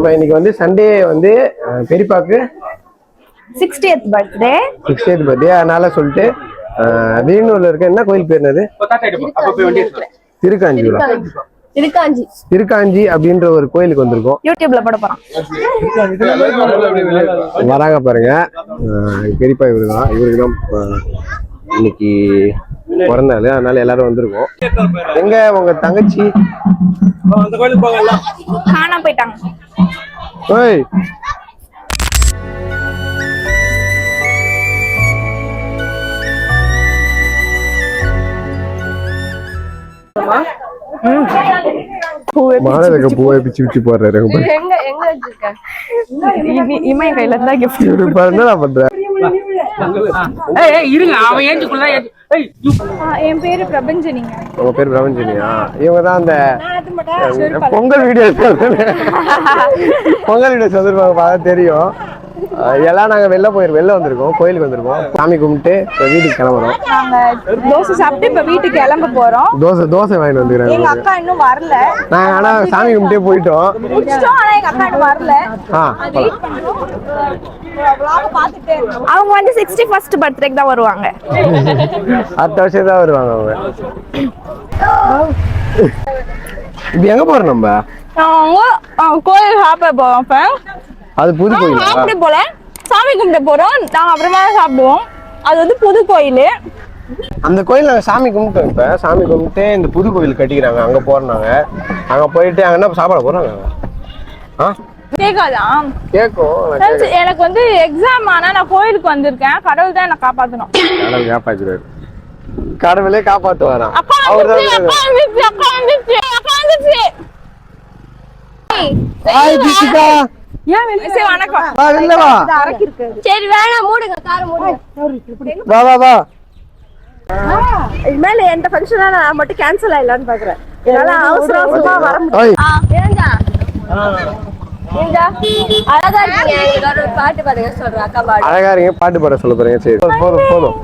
நம்ம இன்னைக்கு வந்து சண்டே வந்து பெரியப்பாக்கு 60th பர்த்டே அதனால சொல்லிட்டு வீணூர்ல இருக்க என்ன கோயில் பேர் என்னது? திருக்காஞ்சி அப்படின்ற ஒரு கோயிலுக்கு வந்திருக்கோம். யூடியூப்ல போட போறோம். வராங்க பாருங்க. பெரியப்பா இவருக்கு தான் இன்னைக்கு பிறந்த நாள், அதனால எல்லாரும் வந்திருக்கோம். எங்க உங்க தங்கச்சி காணாம போயிட்டாங்க. ஓய் மானதுக்கு பூவை பிச்சு பிச்சு போடுறாரு. இமய கையில இருந்தா கிஃப்ட் பண்றேன். என் பேரு பிரபஞ்சனிங்க. உங்க பேரு பிரபஞ்சனியா? இவங்க தான் அந்த பொங்கல் வீடியோஸ் வந்துருப்பாங்க, தெரியும். எல்லாம் நாங்க வெளில வந்திருக்கோம், கோயிலுக்கு வந்திருக்கோம். சாமி கும்பிட்டு வீட்டுக்கு கிளம்புறோம். தோசை சாப்பிட்டு இப்ப வீட்டுக்கு கிளம்ப போறோம். தோசை வாங்கிட்டு வந்துக்கிறேன். எங்க அக்கா இன்னும் வரல. நாங்க ஆனா சாமி கும்பிட்டே போயிட்டோம். ஆனா எங்க அக்கா இன்னும் வரல. அவங்க வந்து 61st பர்த்டேக்கு தான் வருவாங்க. அடுத்த வருஷம் தான் வருவாங்க அவங்க. இப்ப எங்க போறோம்? நம்ம கோயில் சாப்பிட போறோம். அது புது கோயில். சாப்பிட போல சாமி கும்பிட போறோம். நாங்க அப்புறமா சாப்பிடுவோம். அது வந்து புது கோயில். அந்த கோயில் நாங்க சாமி கும்பிட்டோம். இப்ப சாமி கும்பிட்டு இந்த புது கோயில் கட்டிக்கிறாங்க, அங்க போறாங்க. அங்க போயிட்டு அங்க என்ன சாப்பிட போறாங்க? கேக்காதா? கேக்கும். எனக்கு வந்து எக்ஸாம் ஆனா நான் கோயிலுக்கு வந்திருக்கேன். கடவுள் தான் என்ன காப்பாத்தணும். கடவுள் காப்பாத்துறாரு. கடவுளே காப்பாத்துவாராம். சரி வேணாம், மூடுங்க, காரை மூடுங்க. வா வா வா. இனிமேல் எந்த ஃபங்க்ஷனா நான் மட்டும் கேன்சல் ஆயிடலான்னு பாக்குறேன். என்னால அவசரமா வர முடியும். அழகா இருக்கீங்க. பாட்டு பாடுங்க சொல்றேன். அக்கா பாடு. அழகா இருக்கீங்க, பாட்டு பாட சொல்ல போறீங்க. சரி போதும்.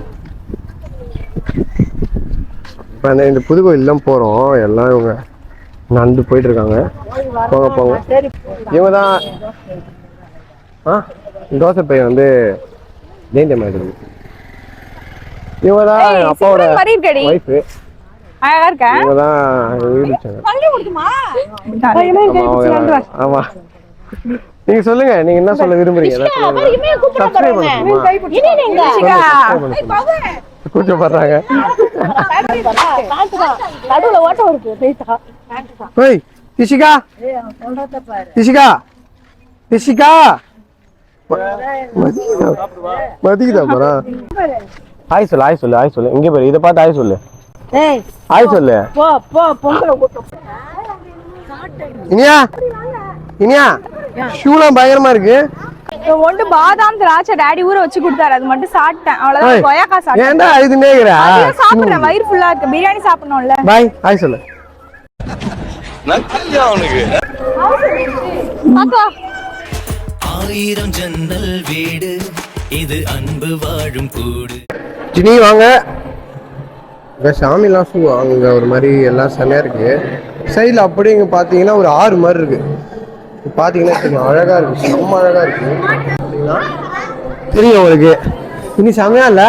இப்ப இந்த புது கோயில் தான் போறோம். எல்லாம் இவங்க நடந்து போயிட்டு இருக்காங்க. போங்க. இவங்க தான் தோசை பையன் வந்து ஜெயந்தி மாதிரி. இவங்க தான் அப்பாவோட வைஃப். அழகா இருக்கா? இவங்க தான் வீடு. ஆமா, நீங்க சொல்லுங்க, நீங்க என்ன சொல்ல விரும்புறீங்க? கூச்சப்படுறாங்க. ஆய் சொல்லு. இங்க பாரு, இத பார்த்து ஆய் சொல்லு. இனியா ஷூலாம் பயங்கரமா இருக்கு. ஒன்று பாதாம் திராட்சை டாடி ஊற வச்சு கொடுத்தாரு, அது மட்டும் சாப்பிட்டேன். அவ்வளவுதான். கொய்யாக்கா சாப்பிட்டேன். ஏன்டா இது நேக்குறா? சாப்பிடுறேன், வயிறு ஃபுல்லா இருக்கு. பிரியாணி சாப்பிடணும்ல. பாய் ஆய் சொல்லு. ஆயிரம் ஜன்னல் வீடு, இது அன்பு வாழும் கூடு. ஜினி வாங்க. சாமிலாம் அங்க ஒரு மாதிரி எல்லாம் செமையா இருக்கு. சைட்ல அப்படியே இங்க பாத்தீங்கன்னா ஒரு ஆறு மாதிரி இருக்கு. பாத்தீங்கன்னா அழகா இருக்கு, செம்ம அழகா இருக்கு. தெரியும் உங்களுக்கு. இனி செமையா இல்ல?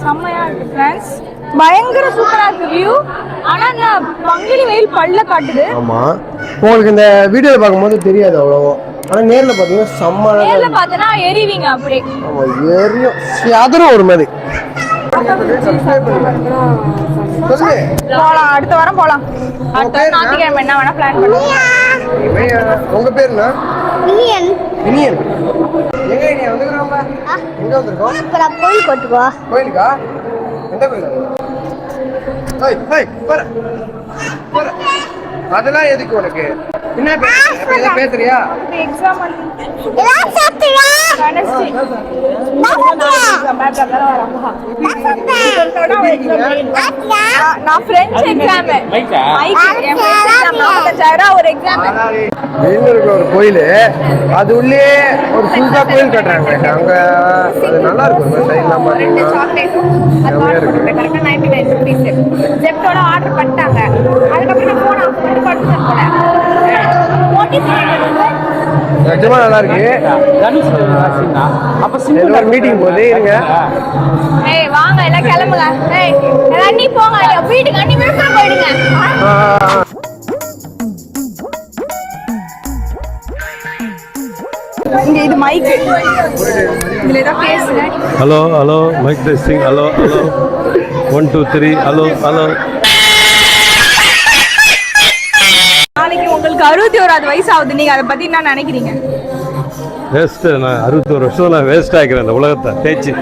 செம்மையா இருக்கு ஃப்ரெண்ட்ஸ். பயங்கர சூப்பரா இருக்கு வியூ. ஆனா நான் பங்குனி வெயில் பல்ல காட்டுது. ஆமா, உங்களுக்கு இந்த வீடியோல பாக்கும்போது தெரியாது அவ்வளவோ. ஆனா நேர்ல பாத்தீங்கன்னா செம்ம அழகா இருக்கு. நேர்ல பார்த்தனா எரிவீங்க அப்படியே. ஆமா, எரியும். அதுவும் ஒரு மாதிரி. போலாம், அடுத்த வாரம் போலாம். அடுத்த ஞாயிற்றுக்கிழமை என்ன வேணா பிளான் பண்ணுங்க. உங்க பேர் என்ன? இனியன். எங்க இனியா வந்துக்கறோம்ல? எங்க வந்திருக்கோம்? கோயில் கொட்டுவா. கோயிலுக்கா? எந்த கோயில்? பாரு. அதெல்லாம் எதுக்கு உனக்கு? என்ன பேசுறியா? எக்ஸாம் எல்லாம் சாப்பிட்டியா? நான் ஃப்ரெஞ்ச் எக்ஸாம். ஒரு எக்ஸாம். ஒரு கோயில், அது உள்ளே ஒரு புதுசா கோயில் கட்டுறாங்க. அங்க அது நல்லா இருக்கும். சைட்லாம் ஜெப்டோட ஆர்டர் பண்ணிட்டாங்க. அதுக்கப்புறம் நான் போன் ஆஃப் பண்ணிட்டு படுத்துட்டேன் போல. நிஜமா நல்லா இருக்கு. ஒரு மீட்டிங் போகுது இருங்க. ஏய் வாங்க எல்லாம் கிளம்புங்க. ஏய் எல்லாம் நீ போங்க வீட்டுக்கு அண்ணி விழுப்புரம் போயிடுங்க. இங்க இது மைக் இதுல ஏதோ பேசு. Hello hello mic testing. Hello hello 1 2 3 hello hello. நாளைக்கு உங்களுக்கு 61வது வயசு ஆகுது. நீங்க அதை பத்தி என்ன நினைக்கிறீங்க? வேஸ்ட்டு. நான் 61 வருஷம் நான் வேஸ்ட் ஆகிறேன் இந்த உலகத்தை தேய்ச்சி.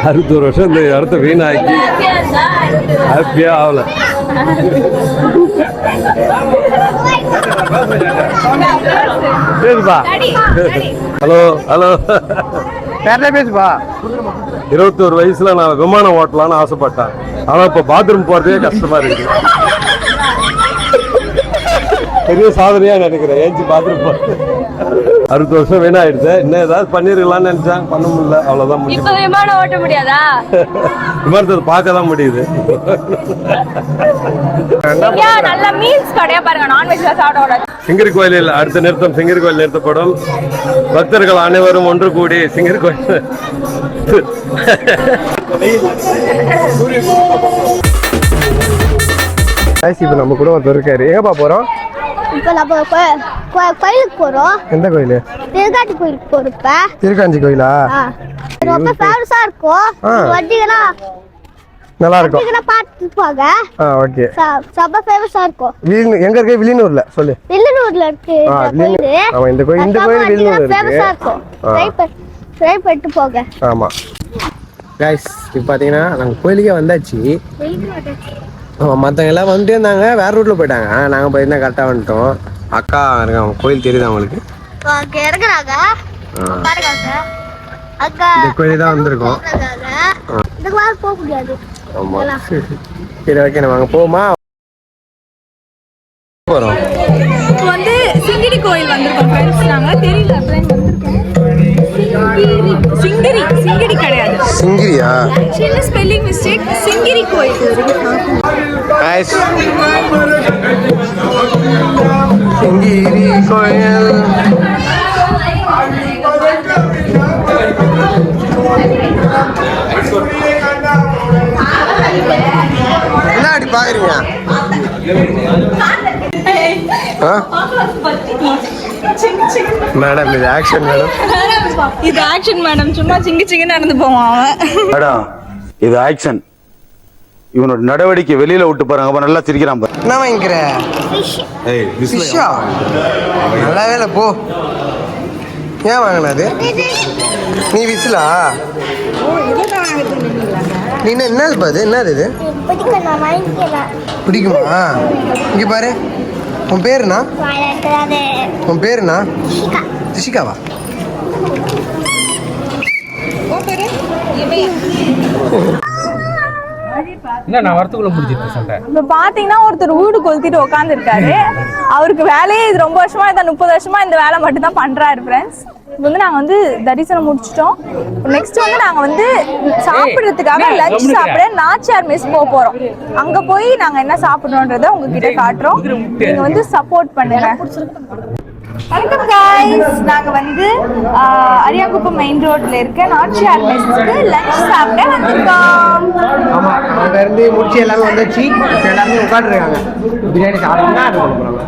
61 வருஷம் இந்த இடத்த வீணாக்கி ஹாப்பியாக ஆகலை. பேசுப்பா. Hello hello பேசுப்பா. 21 வயசுல நான் விமானம் ஓட்டலான்னு ஆசைப்பட்டேன். ஆனால் இப்போ பாத்ரூம் போகிறதே கஷ்டமா இருக்கு. பெரிய சாதனையா நினைக்கிறேன். ஏஞ்சி பாத்ரூம் போகிறது 60 வருஷம் வீணாயிடுது. இன்னும் ஏதாவது பண்ணிருக்கலாம்னு நினைச்சாங்க, பண்ண முடியல. அவ்வளோதான் முடியும். இப்ப விமானம் ஓட்ட முடியாதா? விமானத்தை பார்க்க தான் முடியுது. நல்ல மீல்ஸ் கடையா பாருங்க. நான்வெஜ்ல சாப்பிட. சிங்கரி கோயிலில் அடுத்த நிறுத்தம் சிங்கரி கோயில் நிறுத்தப்படும். பக்தர்கள் அனைவரும் ஒன்று கூடி சிங்கரி கோயில். இப்போ நம்ம கூட ஒருத்தர் இருக்காரு. எங்கப்பா போறோம்? இப்போ நம்ம கோயிலுக்கு போறோம். எந்த கோயில்? திருக்காஞ்சி கோயிலுக்கு போறப்ப. திருக்காஞ்சி கோயிலா? ரொம்ப ஃபேமஸா இருக்கும். வண்டிகளா நல்லா இருக்கும். வண்டிகளா பார்த்து போங்க. ஓகே. ரொம்ப ஃபேமஸா இருக்கும். எங்க இருக்கு? வில்லியனூர்ல. சொல்லு. வில்லியனூர்ல இருக்கு கோயில். ஆமா இந்த கோயில் வில்லியனூர்ல இருக்கு. ஃபேமஸா இருக்கும். ட்ரை பண்ணிட்டு போங்க. ஆமா गाइस, இப்போ பாத்தீங்கன்னா நாங்க கோயிலுக்கே வந்தாச்சு. மற்றவங்க எல்லாம் வந்துட்டே இருந்தாங்க, வேற ரூட்ல போயிட்டாங்க. நாங்கள் போயிருந்தா கரெக்டாக வந்துட்டோம். அக்கா இருக்காங்க. கோயில் தெரியுது அவங்களுக்கு? இறங்குறாங்க. அக்கா இந்த கோயிலுக்கு தான் வந்திருக்கோம். இந்த கிளாஸ் போக முடியாது. ஆமாம் சரி ஓகே, நம்ம அங்கே போமா போகிறோம். இப்போ வந்து சிங்கிரி கோயில் வந்திருக்கோம் ஃப்ரெண்ட்ஸ். நாங்கள் தெரியல சிங்கிரி சிங்கிரி கிடையாது. சிங்கிரியா? சின்ன ஸ்பெல்லிங் மிஸ்டேக். சிங்கிரி கோயில். சிங்கிரி கோயில். என்ன அப்படி பாக்குறீங்க? மேடம் இது ஆக்ஷன் மேடம். இது ஆக்ஷன் மேடம். சும்மா சிங்கி சிங்கி நடந்து போவான் அவன். மேடம் இது ஆக்ஷன். இவனோட நடவடிக்கை வெளியில விட்டு பாருங்க. அப்ப நல்லா சிரிக்கிறான் பாரு. என்ன வாங்கிக்கிற? ஃபிஷ்ஷா? நல்லா வேலை போ. ஏன் வாங்கினது? நீ விசிலா? நீ என்னது பாது? என்னது இது? பிடிக்குமா? இங்க பாரு. உன் பேருண்ணா? உன் பேருண்ணா? ரிஷிகாவா? இப்ப பாத்தீங்கன்னா ஒருத்தர் வீடு கொளுத்திட்டு உட்கார்ந்து இருக்காரு. அவருக்கு வேலையே இது. ரொம்ப வருஷமா இந்த 30 வருஷமா இந்த வேலை மட்டும் தான் பண்றாரு ஃப்ரெண்ட்ஸ். இப்போ வந்து நாங்க வந்து தரிசனம் முடிச்சிட்டோம். நெக்ஸ்ட் வந்து நாங்க வந்து சாப்பிடுறதுக்காக லஞ்ச் சாப்பிட நாச்சியார் மெஸ் போறோம். அங்க போய் நாங்க என்ன சாப்பிடணும்ன்றத உங்ககிட்ட காட்டுறோம். நீங்க வந்து சப்போர்ட் பண்ணுங்க. வணக்கம் गाइस, நாங்க வந்து அரியாங்குப்பம் மெயின் ரோட்ல இருக்க நாச்சியார் மெஸ்க்கு லஞ்ச் சாப்பிட வந்திருக்கோம். ஆமா, அங்க இருந்து முடிச்சு எல்லாமே வந்தாச்சு. எல்லாரும் உட்கார்ந்துருக்காங்க. பிரியாணி சாப்பிடணும்னா ஆர்டர் பண்ண போறாங்க.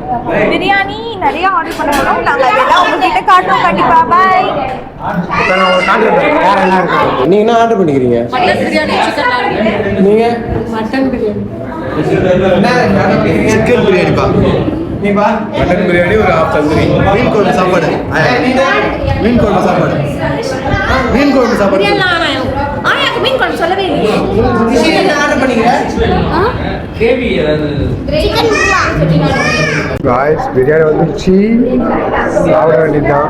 பிரியாணி நிறைய ஆர்டர் பண்ண போறோம். நாங்க அதெல்லாம் உங்ககிட்ட காட்டுறோம் கண்டிப்பா. பை. வேற என்ன இருக்கு? நீங்க என்ன ஆர்டர் பண்ணிக்கிறீங்க? Mutton biryani, chicken biryani. நீங்க மட்டன் பிரியாணி. சிக்கன் பிரியாணிப்பா. நீப்பா? மட்டன் பிரியாணி ஒரு ஹாஃப் தந்தூரி. மீன் குழம்பு சாப்பாடு. மீன் குழம்பு சாப்பாடு. மீன் குழம்பு சாப்பாடு. மீன் குழம்பு சொல்லவே இல்லையே. என்ன ஆர்டர் பண்ணிக்கிறீங்க? गाइस, பிரியாணி வந்துச்சு. சாப்பிட வேண்டியதுதான்.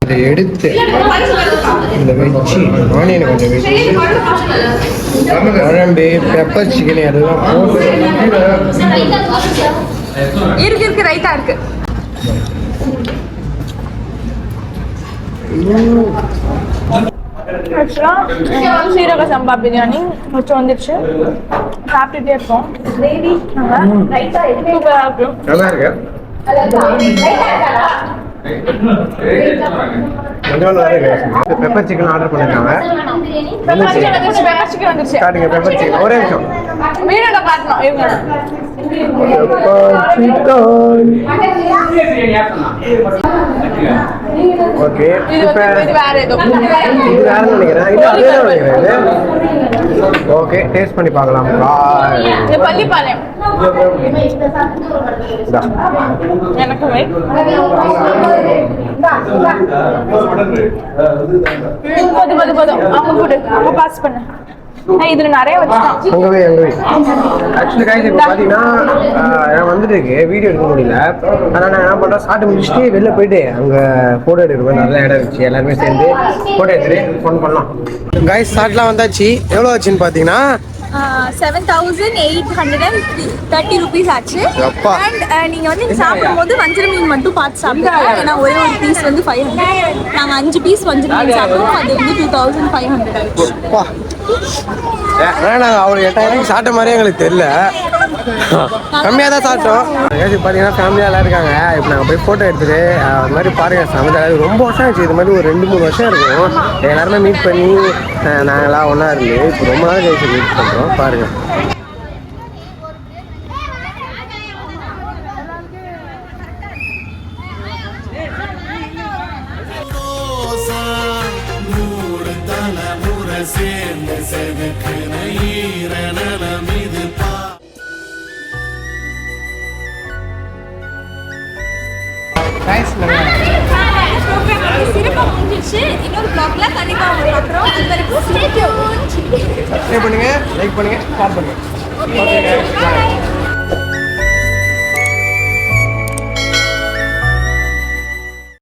இதை எடுத்து இந்த வெஜ்ஜி ஆனியனை கொஞ்சம் வெஜ்ஜி குழம்பு பெப்பர் சிக்கன் அதெல்லாம் போட்டு இருக்கு ரைட்டா இருக்கு. ஆக்சுவலாக சீரக சம்பா பிரியாணி வச்சு வந்துடுச்சு. சாப்பிட்டுட்டே இருக்கோம். சூப்பராக இருக்கும். நல்லா இருக்கு. பெப்பர் சிக்கன் ஆர்டர் பண்ணிருக்காங்க. பெப்பர் சிக்கன் வந்துருச்சு. காட்டுங்க பெப்பர் சிக்கன். ஒரே நிமிஷம். வீடியோல காட்டணும் இவங்க. ஓகே, இது வேற ஏதோ இது வேற நினைக்கிறேன். இது அதே தான் நினைக்கிறேன். ஓகே, டேஸ்ட் பண்ணி பார்க்கலாம். இது பள்ளிப்பாளையம். எனக்கு போதும் அவங்க கூட அவங்க பாஸ் பண்ண. இதுல நிறைய வச்சுட்டான். அங்கவே ஆக்சுவலி கைஸ் இப்போ பார்த்தீங்கன்னா நான் வந்துட்டு இருக்கு, வீடியோ எடுக்க முடியல. ஆனால் நான் என்ன பண்ணுறேன், சாப்பிட்டு முடிச்சுட்டு வெளில போயிட்டு அங்கே ஃபோட்டோ எடுக்கிறேன். நல்ல இடம் இருந்துச்சு, எல்லாருமே சேர்ந்து ஃபோட்டோ எடுத்துட்டு ஃபோன் பண்ணலாம். கைஸ் சாட்லாம் வந்தாச்சு. எவ்வளோ ஆச்சுன்னு பார்த்தீங்கன்னா 7,830 rupees ஆச்சு. அப்பா. அண்ட் நீங்க வந்து சாப்பிடும்போது வஞ்சர மீன் மட்டும் பார்த்து சாப்பிடுங்க. ஏன்னா ஒரே ஒரு பீஸ் வந்து 500. நாங்க 5 பீஸ் வஞ்சர மீன் சாப்பிடுவோம். அது வந்து 2,500 ஆச்சு. நாங்கள் அவர் 8,000 சாப்பிட்ட மாதிரியே எங்களுக்கு தெரியல, கம்மியாக தான் சாப்பிட்டோம். பார்த்தீங்கன்னா ஃபேமிலியாக எல்லாம் இருக்காங்க. இப்போ நாங்கள் போய் ஃபோட்டோ எடுத்துட்டு அது மாதிரி பாருங்கள். சமைச்சா ரொம்ப வருஷம் ஆச்சு. இது மாதிரி ஒரு 2-3 வருஷம் இருக்கும். எல்லாருமே மீட் பண்ணி நாங்களாம் ஒன்றா இருந்து இப்போ ரொம்ப நாள் கழிச்சு மீட் பண்ணுறோம். பாருங்கள். சிறப்பாக முடிஞ்சிச்சு. இன்னொரு ப்ளாக்ல கண்டிப்பாக உங்களுக்கு அப்புறம் இது வரைக்கும் சப்ஸ்கிரைப் பண்ணுங்க, லைக் பண்ணுங்க, ஷேர் பண்ணுங்க. ஓகே.